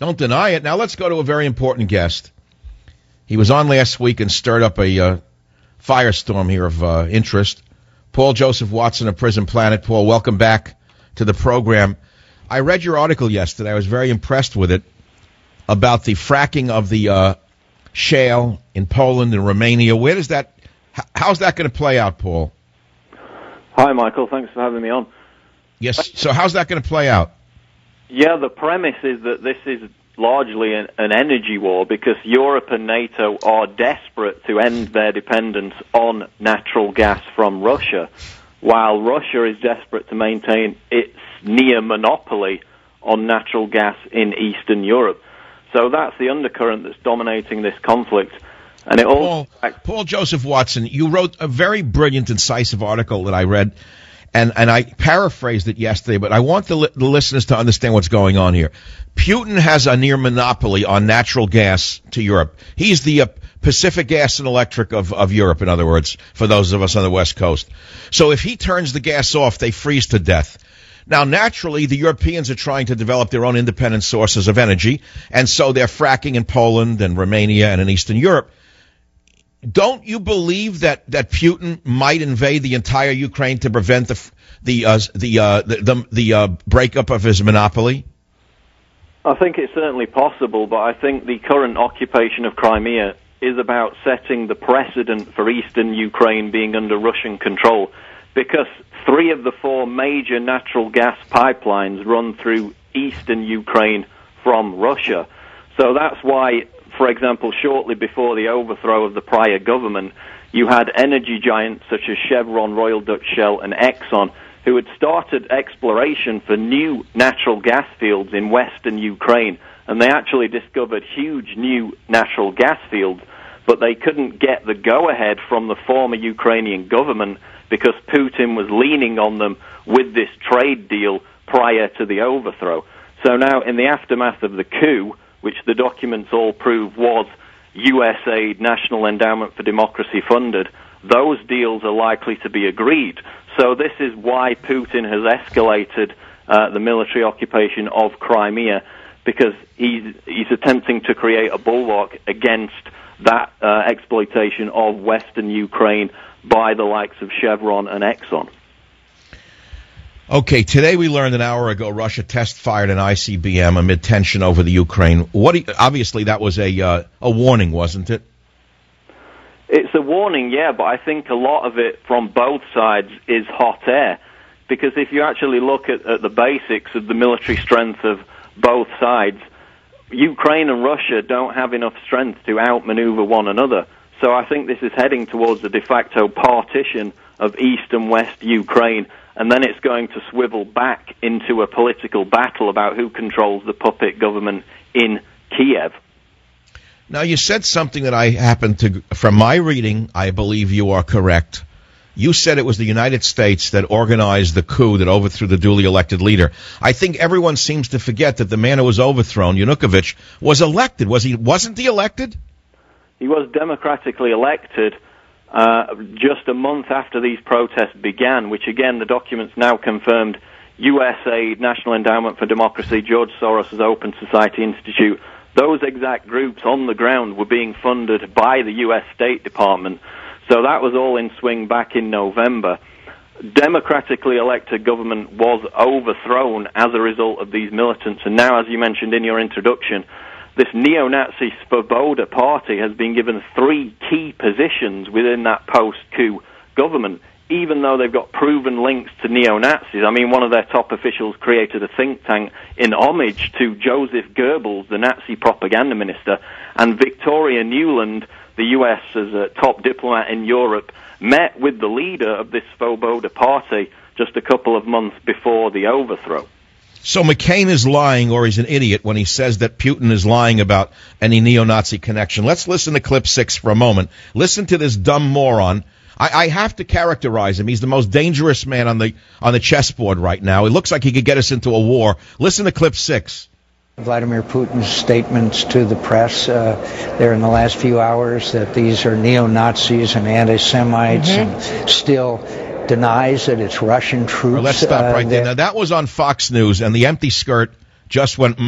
Don't deny it. Now let's go to a very important guest. He was on last week and stirred up a firestorm here of interest. Paul Joseph Watson of Prison Planet. Paul, welcome back to the program. I read your article yesterday. I was very impressed with it about the fracking of the shale in Poland and Romania. How's that going to play out, Paul? Hi, Michael. Thanks for having me on. Yes. So how's that going to play out? Yeah, the premise is that this is largely an energy war because Europe and NATO are desperate to end their dependence on natural gas from Russia, while Russia is desperate to maintain its near monopoly on natural gas in Eastern Europe. So that's the undercurrent that's dominating this conflict. And it all Paul Joseph Watson, you wrote a very brilliant, incisive article that I read, and I paraphrased it yesterday, but I want the listeners to understand what's going on here. Putin has a near monopoly on natural gas to Europe. He's the Pacific Gas and Electric of Europe, in other words, for those of us on the West Coast. So if he turns the gas off, they freeze to death. Now, naturally, the Europeans are trying to develop their own independent sources of energy, and so they're fracking in Poland and Romania and in Eastern Europe. Don't you believe that Putin might invade the entire Ukraine to prevent the breakup of his monopoly? I think it's certainly possible, but I think the current occupation of Crimea is about setting the precedent for Eastern Ukraine being under Russian control, because 3 of the 4 major natural gas pipelines run through Eastern Ukraine from Russia. So that's why, for example, shortly before the overthrow of the prior government, you had energy giants such as Chevron, Royal Dutch Shell, and Exxon, who had started exploration for new natural gas fields in western Ukraine, and they actually discovered huge new natural gas fields, but they couldn't get the go-ahead from the former Ukrainian government because Putin was leaning on them with this trade deal prior to the overthrow. So now, in the aftermath of the coup, which the documents all prove was USAID, National Endowment for Democracy funded, those deals are likely to be agreed. So this is why Putin has escalated the military occupation of Crimea, because he's attempting to create a bulwark against that exploitation of western Ukraine by the likes of Chevron and Exxon. Okay, today we learned an hour ago Russia test-fired an ICBM amid tension over the Ukraine. Obviously, that was a warning, wasn't it? It's a warning, yeah, but I think a lot of it from both sides is hot air, because if you actually look at the basics of the military strength of both sides, Ukraine and Russia don't have enough strength to outmaneuver one another. So I think this is heading towards a de facto partition of East and West Ukraine, and then it's going to swivel back into a political battle about who controls the puppet government in Kiev. Now, you said something that I happened to, from my reading, I believe you are correct. You said it was the United States that organized the coup that overthrew the duly elected leader. I think everyone seems to forget that the man who was overthrown, Yanukovych, was elected. Wasn't he elected? He was democratically elected just a month after these protests began, which, again, the documents now confirmed USAID, National Endowment for Democracy, George Soros' Open Society Institute. Those exact groups on the ground were being funded by the U.S. State Department. So that was all in swing back in November. Democratically elected government was overthrown as a result of these militants. And now, as you mentioned in your introduction, this neo-Nazi Svoboda party has been given 3 key positions within that post-coup government, even though they've got proven links to neo-Nazis. I mean, one of their top officials created a think tank in homage to Joseph Goebbels, the Nazi propaganda minister, and Victoria Nuland, the U.S.'s top diplomat in Europe, met with the leader of this Svoboda party just a couple of months before the overthrow. So McCain is lying, or he's an idiot, when he says that Putin is lying about any neo-Nazi connection. Let's listen to clip 6 for a moment. Listen to this dumb moron. I have to characterize him. He's the most dangerous man on the chessboard right now. It looks like he could get us into a war. Listen to clip 6. Vladimir Putin's statements to the press there in the last few hours that these are neo-Nazis and anti-Semites, and still denies that it's Russian troops. Well, let's stop right there. Now, that was on Fox News, and the empty skirt just went,